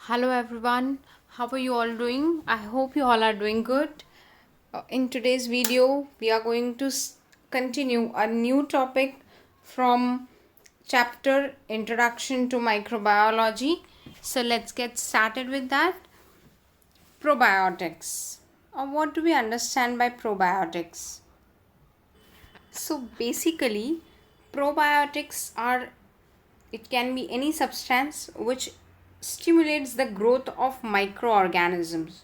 Hello everyone, how are you all doing? I hope you all are doing good. In today's video, we are going to continue a new topic from chapter Introduction to Microbiology. So let's get started with that. Probiotics. What do we understand by probiotics? So basically, probiotics are, it can be any substance which stimulates the growth of microorganisms,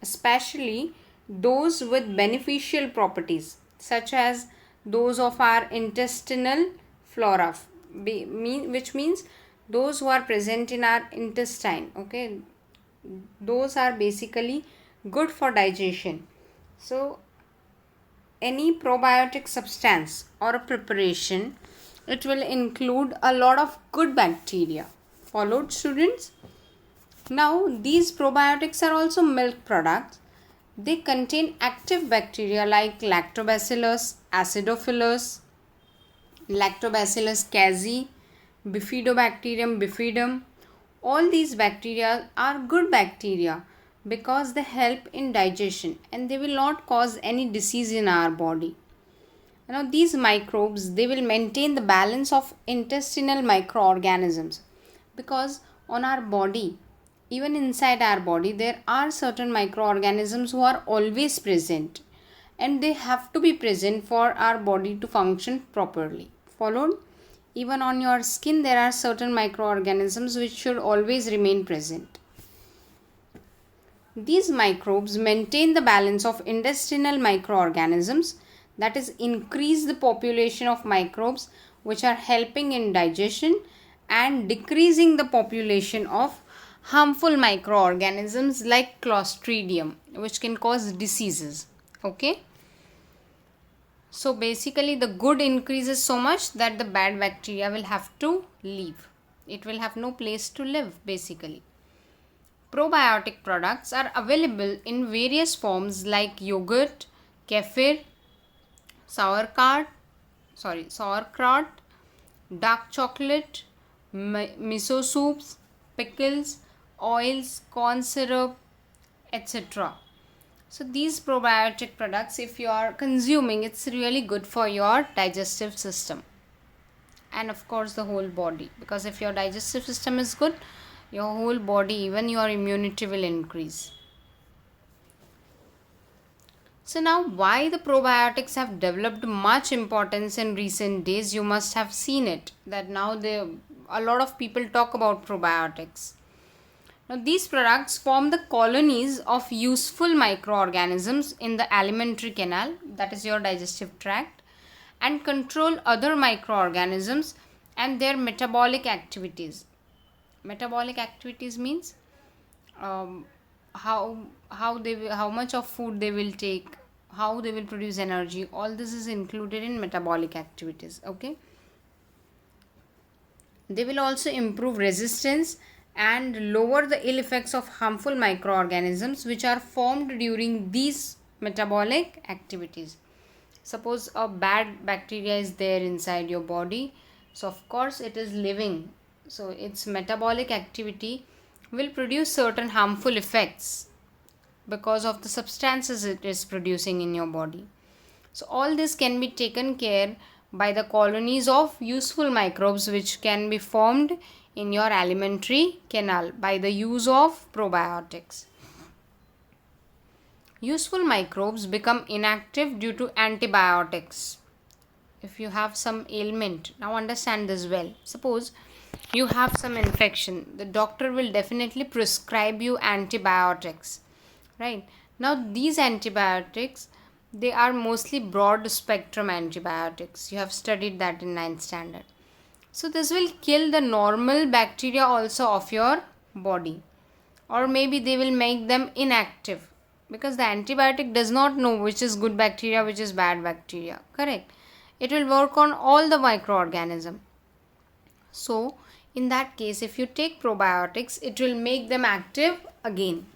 especially those with beneficial properties, such as those of our intestinal flora, which means those who are present in our intestine. Okay, those are basically good for digestion. So any probiotic substance or a preparation, it will include a lot of good bacteria. Followed, students? Now these probiotics are also milk products. They contain active bacteria like lactobacillus acidophilus, lactobacillus casei, bifidobacterium bifidum. All these bacteria are good bacteria because they help in digestion and they will not cause any disease in our body. Now these microbes, they will maintain the balance of intestinal microorganisms, because on our body, even inside our body, there are certain microorganisms who are always present and they have to be present for our body to function properly. Followed? Even on your skin, there are certain microorganisms which should always remain present. These microbes maintain the balance of intestinal microorganisms, that is, increase the population of microbes which are helping in digestion and decreasing the population of harmful microorganisms like Clostridium, which can cause diseases. Okay. So basically the good increases so much that the bad bacteria will have to leave. It will have no place to live basically. Probiotic products are available in various forms like yogurt, kefir, sauerkraut, dark chocolate, miso soups, pickles, oils, corn syrup, etc. So these probiotic products, if you are consuming, it's really good for your digestive system and of course the whole body, because if your digestive system is good, your whole body, even your immunity will increase. So now, why the probiotics have developed much importance in recent days? You must have seen it, that now a lot of people talk about probiotics. Now these products form the colonies of useful microorganisms in the alimentary canal, that is your digestive tract, and control other microorganisms and their metabolic activities. Metabolic activities means how much of food they will take, how they will produce energy. All this is included in metabolic activities. Okay. They will also improve resistance and lower the ill effects of harmful microorganisms which are formed during these metabolic activities. Suppose a bad bacteria is there inside your body, so of course it is living, so its metabolic activity will produce certain harmful effects because of the substances it is producing in your body. So all this can be taken care by the colonies of useful microbes which can be formed in your alimentary canal by the use of probiotics. Useful microbes become inactive due to antibiotics. If you have some ailment, now understand this well. Suppose you have some infection, the doctor will definitely prescribe you antibiotics, right? Now these antibiotics, they are mostly broad spectrum antibiotics. You have studied that in 9th standard. So this will kill the normal bacteria also of your body, or maybe they will make them inactive, because the antibiotic does not know which is good bacteria, which is bad bacteria. Correct? It will work on all the microorganism. So in that case, if you take probiotics, it will make them active again.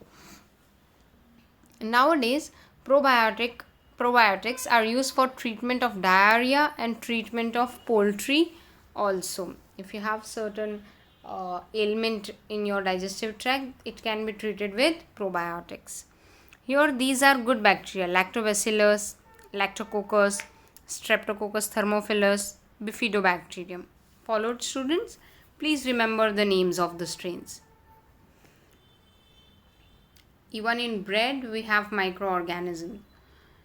Nowadays, probiotics are used for treatment of diarrhea and treatment of poultry also. If you have certain ailment in your digestive tract, it can be treated with probiotics. Here these are good bacteria: Lactobacillus, Lactococcus, Streptococcus thermophilus, Bifidobacterium. Followed, students? Please remember the names of the strains. Even in bread we have microorganisms.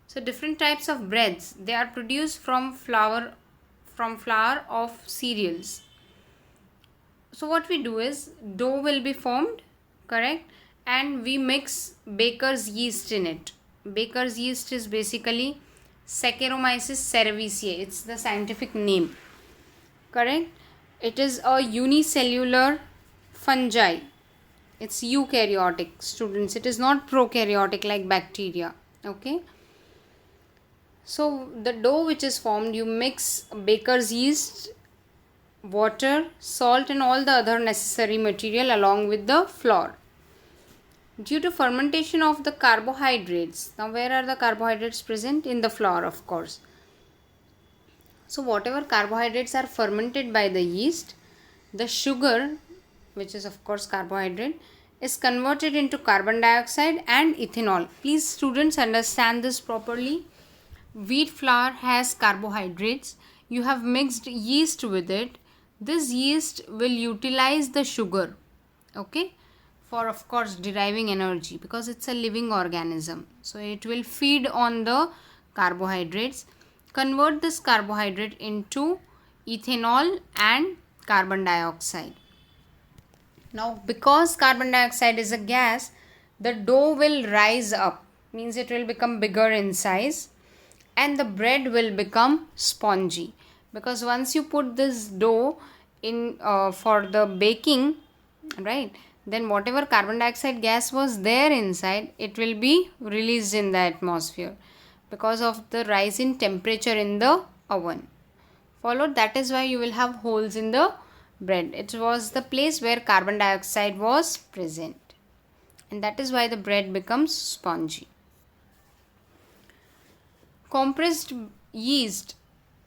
So different types of breads, they are produced from flour of cereals. So what we do is, dough will be formed, correct, and we mix baker's yeast in it. Baker's yeast is basically Saccharomyces cerevisiae, it's the scientific name, correct. It is a unicellular fungi. It's eukaryotic, students. It is not prokaryotic like bacteria, okay. So the dough which is formed, you mix baker's yeast, water, salt and all the other necessary material along with the flour. Due to fermentation of the carbohydrates, now where are the carbohydrates present? In the flour, of course. So whatever carbohydrates are fermented by the yeast, the sugar, which is of course carbohydrate, is converted into carbon dioxide and ethanol. Please students understand this properly. Wheat flour has carbohydrates. You have mixed yeast with it. This yeast will utilize the sugar, okay, for of course deriving energy, because it's a living organism. So it will feed on the carbohydrates, convert this carbohydrate into ethanol and carbon dioxide. Now because carbon dioxide is a gas, the dough will rise up, means it will become bigger in size, and the bread will become spongy, because once you put this dough in for the baking, right, then whatever carbon dioxide gas was there inside, it will be released in the atmosphere because of the rise in temperature in the oven. Followed, that is why you will have holes in the bread. It was the place where carbon dioxide was present, and that is why the bread becomes spongy. Compressed yeast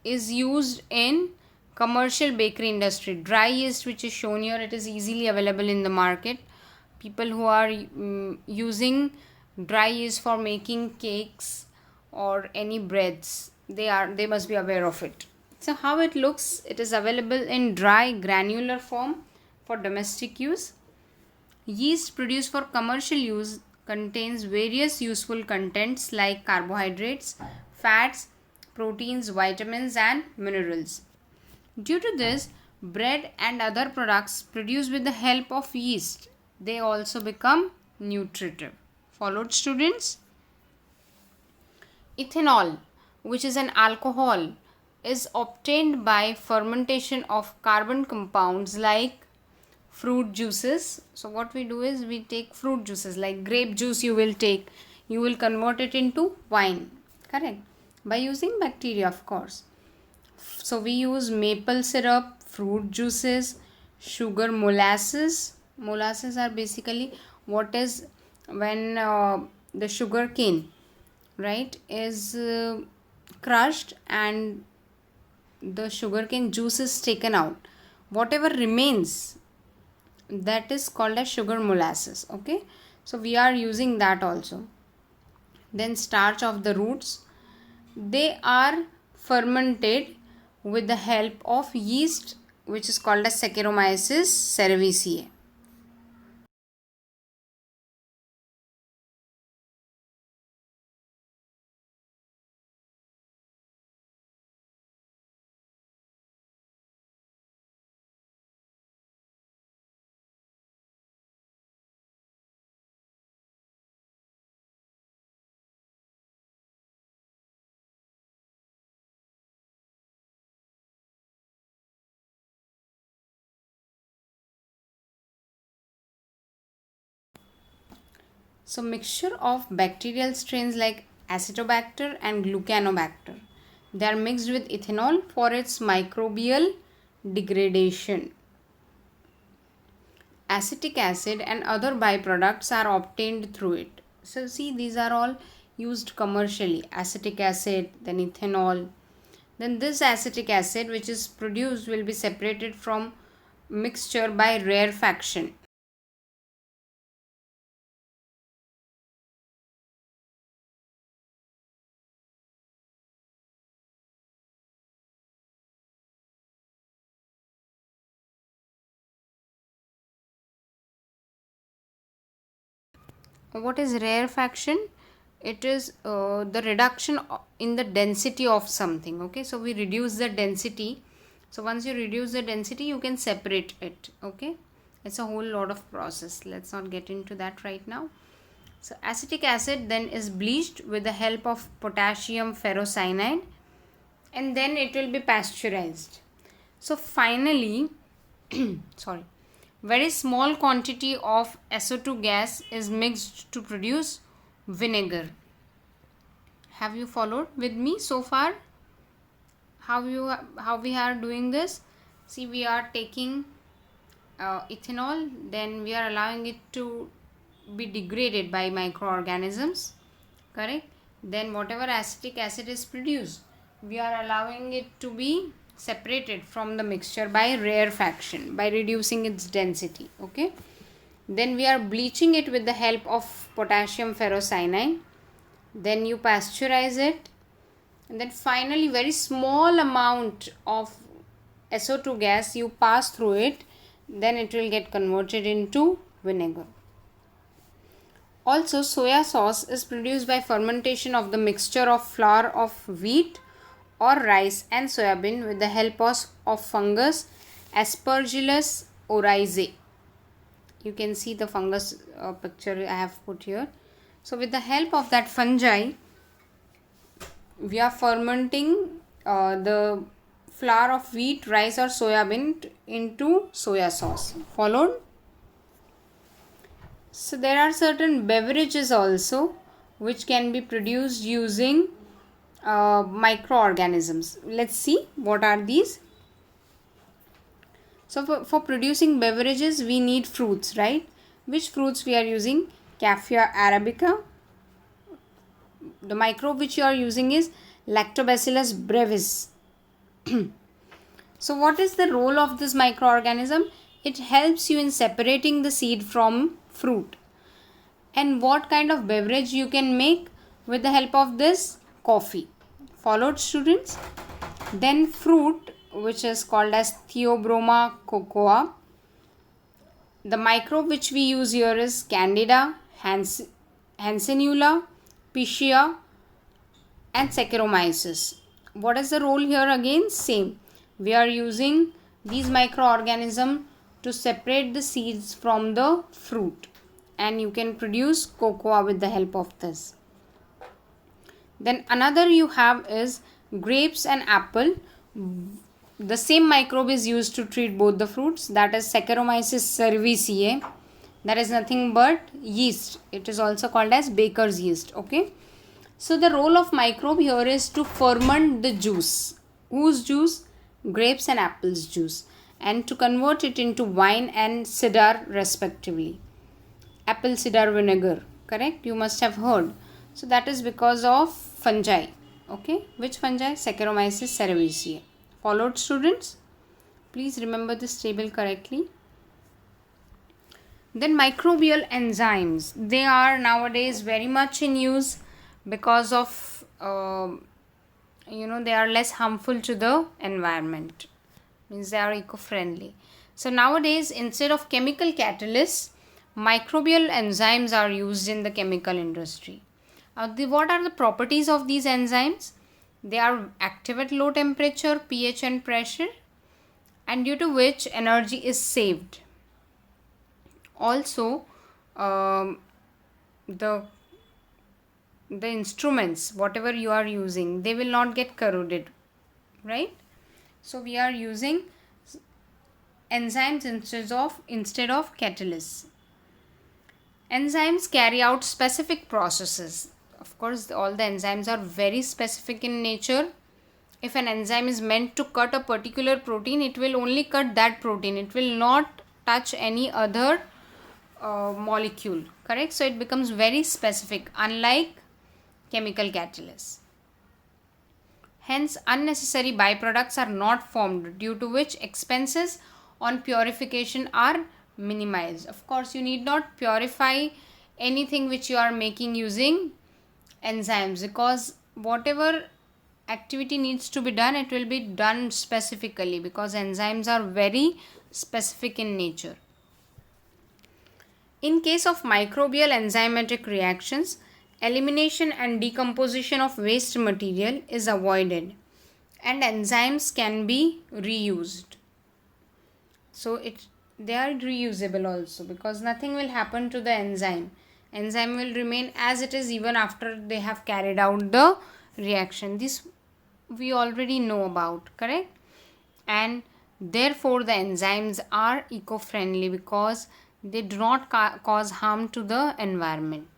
is used in commercial bakery industry. Dry yeast, which is shown here, it is easily available in the market. People who are using dry yeast for making cakes or any breads, they must be aware of it. So how it looks, it is available in dry granular form for domestic use. Yeast produced for commercial use contains various useful contents like carbohydrates, fats, proteins, vitamins and minerals. Due to this, bread and other products produced with the help of yeast, they also become nutritive. Followed, students? Ethanol, which is an alcohol, is obtained by fermentation of carbon compounds like fruit juices. So what we do is, we take fruit juices like grape juice, you will convert it into wine, correct, by using bacteria, of course. So we use maple syrup, fruit juices, sugar, molasses. Molasses are basically what is when the sugar cane, right, is crushed and the sugarcane juice is taken out. Whatever remains, that is called as sugar molasses, okay. So we are using that also. Then starch of the roots, they are fermented with the help of yeast, which is called as Saccharomyces cerevisiae. So mixture of bacterial strains like Acetobacter and Glucanobacter, they are mixed with ethanol for its microbial degradation. Acetic acid and other byproducts are obtained through it. So see, these are all used commercially. Acetic acid, then ethanol. Then this acetic acid which is produced will be separated from mixture by rarefaction. What is rarefaction? It is the reduction in the density of something. Okay, so we reduce the density. So once you reduce the density, you can separate it. Okay, it's a whole lot of process. Let's not get into that right now. So acetic acid then is bleached with the help of potassium ferrocyanide, and then it will be pasteurized. So finally, sorry, very small quantity of SO2 gas is mixed to produce vinegar. Have you followed with me so far? How we are doing this? See, we are taking ethanol, then we are allowing it to be degraded by microorganisms, correct? Then whatever acetic acid is produced, we are allowing it to be separated from the mixture by rarefaction, by reducing its density. Okay, then we are bleaching it with the help of potassium ferrocyanide, then you pasteurize it, and then finally very small amount of SO2 gas you pass through it, then it will get converted into vinegar. Also, soya sauce is produced by fermentation of the mixture of flour of wheat or rice and soybean with the help of fungus Aspergillus oryzae. You can see the fungus picture I have put here. So with the help of that fungi, we are fermenting the flour of wheat, rice or soybean into soya sauce. Followed? So there are certain beverages also which can be produced using microorganisms. Let's see what are these. So for producing beverages we need fruits, right? Which fruits we are using? Caffeia arabica. The microbe which you are using is Lactobacillus brevis. So what is the role of this microorganism? It helps you in separating the seed from fruit. And what kind of beverage you can make with the help of this? Coffee. Followed, students? Then fruit, which is called as Theobroma cocoa. The microbe which we use here is Candida, Hansenula, Pichia and Saccharomyces. What is the role here again? Same. We are using these microorganisms to separate the seeds from the fruit, and you can produce cocoa with the help of this. Then another you have is grapes and apple. The same microbe is used to treat both the fruits, that is Saccharomyces cerevisiae. That is nothing but yeast. It is also called as baker's yeast. Okay. So the role of microbe here is to ferment the juice. Whose juice? Grapes and apples juice, and to convert it into wine and cider respectively. Apple cider vinegar, correct? You must have heard. So that is because of fungi. Okay, which fungi? Saccharomyces cerevisiae. Followed, students? Please remember this table correctly. Then microbial enzymes. They are nowadays very much in use because of they are less harmful to the environment. Means they are eco-friendly. So nowadays, instead of chemical catalysts, microbial enzymes are used in the chemical industry. What are the properties of these enzymes? They are active at low temperature, pH and pressure, and due to which energy is saved. Also, the instruments, whatever you are using, they will not get corroded, right? So we are using enzymes instead of catalysts. Enzymes carry out specific processes. Of course, all the enzymes are very specific in nature. If an enzyme is meant to cut a particular protein, it will only cut that protein. It will not touch any other molecule, correct? So it becomes very specific, unlike chemical catalysts. Hence, unnecessary byproducts are not formed, due to which expenses on purification are minimized. Of course, you need not purify anything which you are making using enzymes, because whatever activity needs to be done, it will be done specifically, because enzymes are very specific in nature. In case of microbial enzymatic reactions, elimination and decomposition of waste material is avoided and enzymes can be reused. So they are reusable also, because nothing will happen to the enzyme. Enzyme will remain as it is even after they have carried out the reaction. This we already know about, correct? And therefore the enzymes are eco-friendly because they do not cause harm to the environment.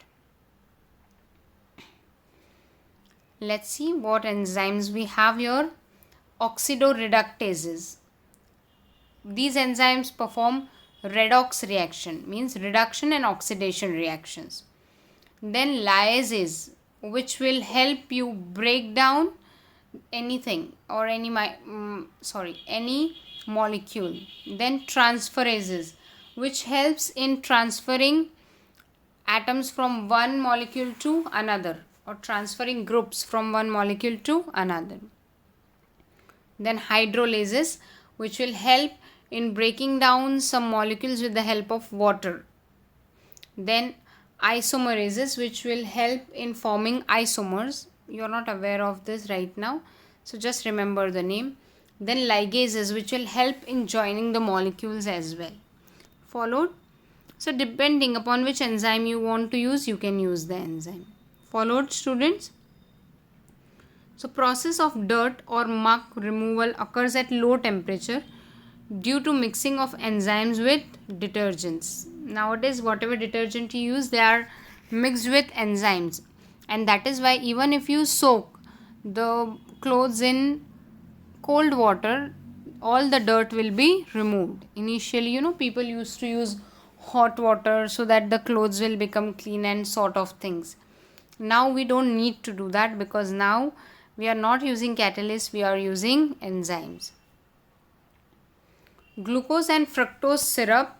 Let's see what enzymes we have here. Oxidoreductases. These enzymes perform redox reaction, means reduction and oxidation reactions. Then lyases, which will help you break down anything or any molecule. Then transferases, which helps in transferring atoms from one molecule to another, or transferring groups from one molecule to another. Then hydrolases, which will help in breaking down some molecules with the help of water. Then isomerases, which will help in forming isomers. You are not aware of this right now, so just remember the name. Then ligases, which will help in joining the molecules as well. Followed? So depending upon which enzyme you want to use, you can use the enzyme. Followed, students? So process of dirt or muck removal occurs at low temperature due to mixing of enzymes with detergents. Nowadays, whatever detergent you use, they are mixed with enzymes, and that is why even if you soak the clothes in cold water, all the dirt will be removed. Initially, people used to use hot water so that the clothes will become clean and sort of things. Now we don't need to do that, because now we are not using catalysts, we are using enzymes. Glucose and fructose syrup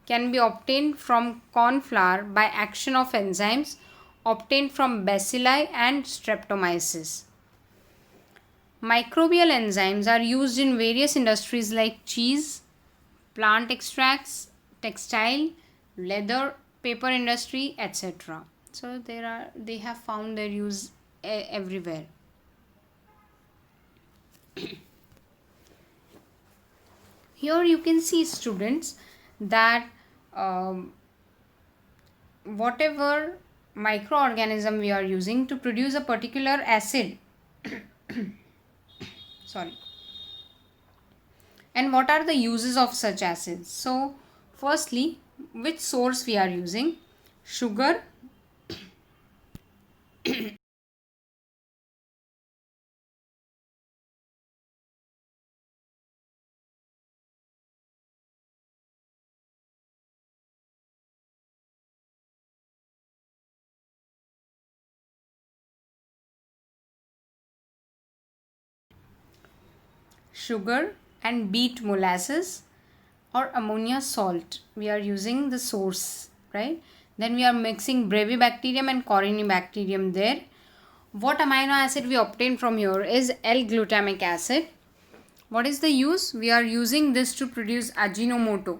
can be obtained from corn flour by action of enzymes obtained from bacilli and streptomyces. Microbial enzymes are used in various industries like cheese, plant extracts, textile, leather, paper industry, etc. So they have found their use everywhere. Here you can see, students, that whatever microorganism we are using to produce a particular acid and what are the uses of such acids. So firstly, which source we are using? Sugar, and beet molasses or ammonia salt. We are using the source, right? Then we are mixing Brevibacterium and Corynebacterium there. What amino acid we obtain from here is L-glutamic acid. What is the use? We are using this to produce Ajinomoto.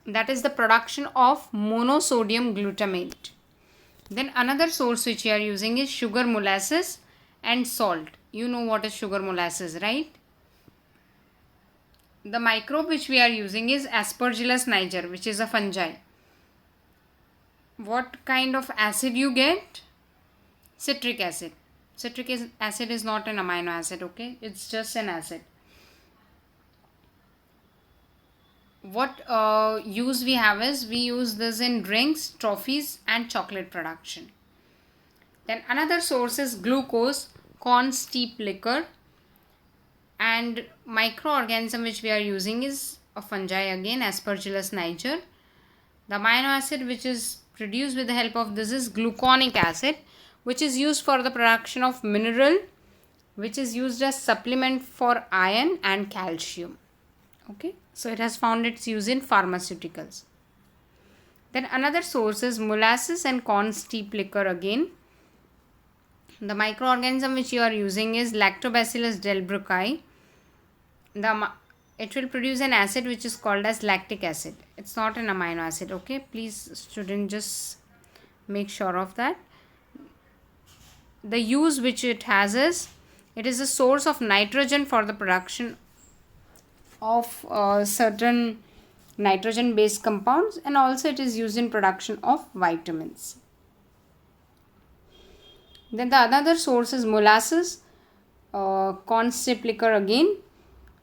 That is the production of monosodium glutamate. Then another source which we are using is sugar molasses and salt. You know what is sugar molasses, right? The microbe which we are using is Aspergillus niger, which is a fungi. What kind of acid you get? Citric acid. Citric acid is not an amino acid, okay? It's just an acid. what use we have is we use this in drinks, trophies, and chocolate production. Then another source is glucose, corn steep liquor, and microorganism which we are using is a fungi again, Aspergillus niger. The amino acid which is produced with the help of this is gluconic acid, which is used for the production of mineral, which is used as supplement for iron and calcium. Okay, so it has found its use in pharmaceuticals. Then another source is molasses and corn steep liquor again. The microorganism which you are using is Lactobacillus delbrueckii. It will produce an acid which is called as lactic acid. It's not an amino acid. Okay, please student, just make sure of that. The use which it has is, it is a source of nitrogen for the production of certain nitrogen based compounds, and also it is used in production of vitamins. Then the another source is molasses, corn steep liquor again.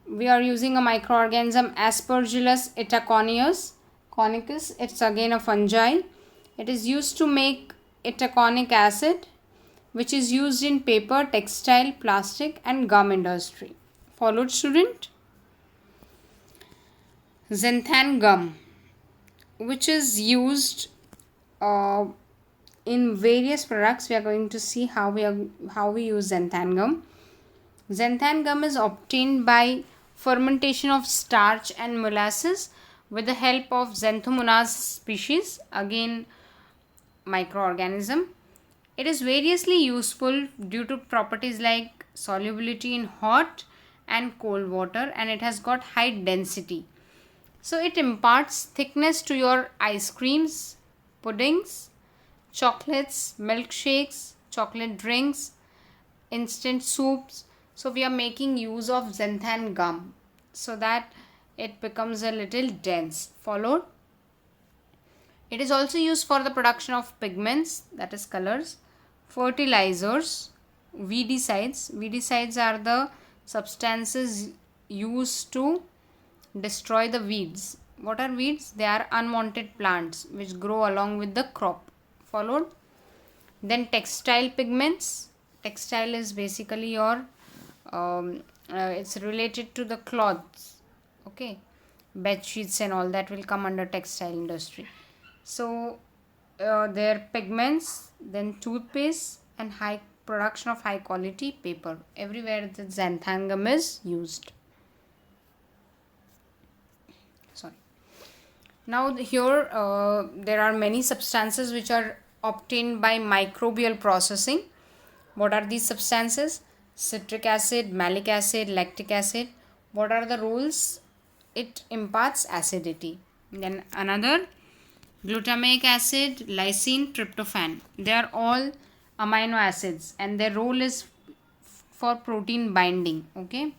We are using a microorganism Aspergillus itaconicus. It's again a fungi. It is used to make itaconic acid, which is used in paper, textile, plastic, and gum industry. Followed student? Xanthan gum, which is used in various products. We are going to see how we use xanthan gum. Xanthan gum is obtained by fermentation of starch and molasses with the help of Xanthomonas species, again microorganism. It is variously useful due to properties like solubility in hot and cold water, and it has got high density. So it imparts thickness to your ice creams, puddings, chocolates, milkshakes, chocolate drinks, instant soups. So we are making use of xanthan gum so that it becomes a little dense. Followed? It is also used for the production of pigments, that is colors, fertilizers, weedicides. Weedicides are the substances used to destroy the weeds. What are weeds? They are unwanted plants which grow along with the crop. Followed? Then textile pigments. Textile is basically your it's related to the cloths. Okay, bed sheets and all that will come under textile industry. So their pigments, then toothpaste, and high production of high quality paper. Everywhere the xanthan gum is used. Sorry. Now here there are many substances which are obtained by microbial processing. What are these substances? Citric acid, malic acid, lactic acid. What are the roles? It imparts acidity. Then another, glutamic acid, lysine, tryptophan. They are all amino acids and their role is for protein binding. Okay.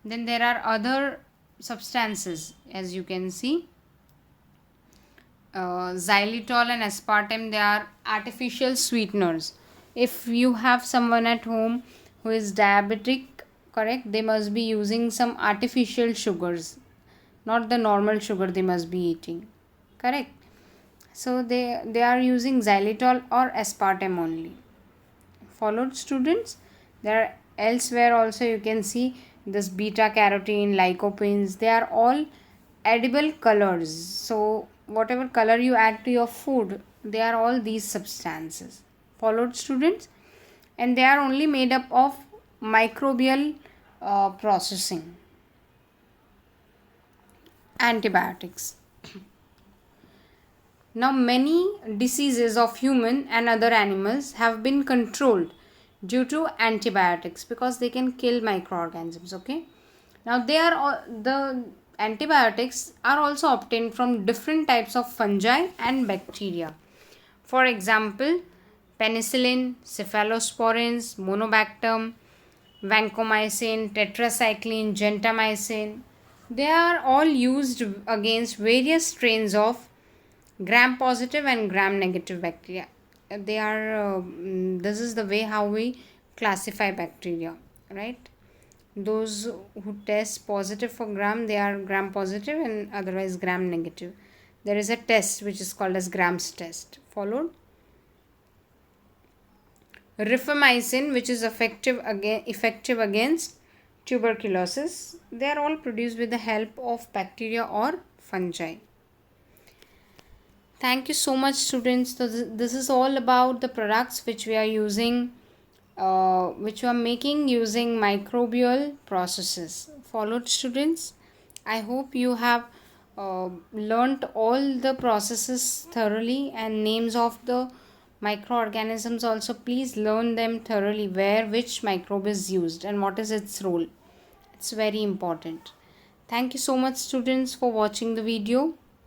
Then there are other substances, as you can see. Xylitol and aspartame, they are artificial sweeteners. If you have someone at home who is diabetic, correct, they must be using some artificial sugars, not the normal sugar they must be eating, correct. So they are using xylitol or aspartame only. Followed students? There are elsewhere also you can see this beta carotene, lycopenes. They are all edible colors. So whatever color you add to your food, they are all these substances. Followed students? And they are only made up of microbial processing. Antibiotics. Now many diseases of human and other animals have been controlled due to antibiotics because they can kill microorganisms. Okay. Now the antibiotics are also obtained from different types of fungi and bacteria. For example, penicillin, cephalosporins, monobactam, vancomycin, tetracycline, gentamicin. They are all used against various strains of gram-positive and gram-negative bacteria. They are this is the way how we classify bacteria, right? Those who test positive for gram, they are gram positive, and otherwise gram negative. There is a test which is called as Gram's test. Followed rifamycin, which is effective against tuberculosis. They are all produced with the help of bacteria or fungi. Thank you so much, students. So this is all about the products which we are using, which we are making using microbial processes. Followed, students. I hope you have learnt all the processes thoroughly, and names of the microorganisms also. Please learn them thoroughly, where which microbe is used and what is its role. It's very important. Thank you so much, students, for watching the video.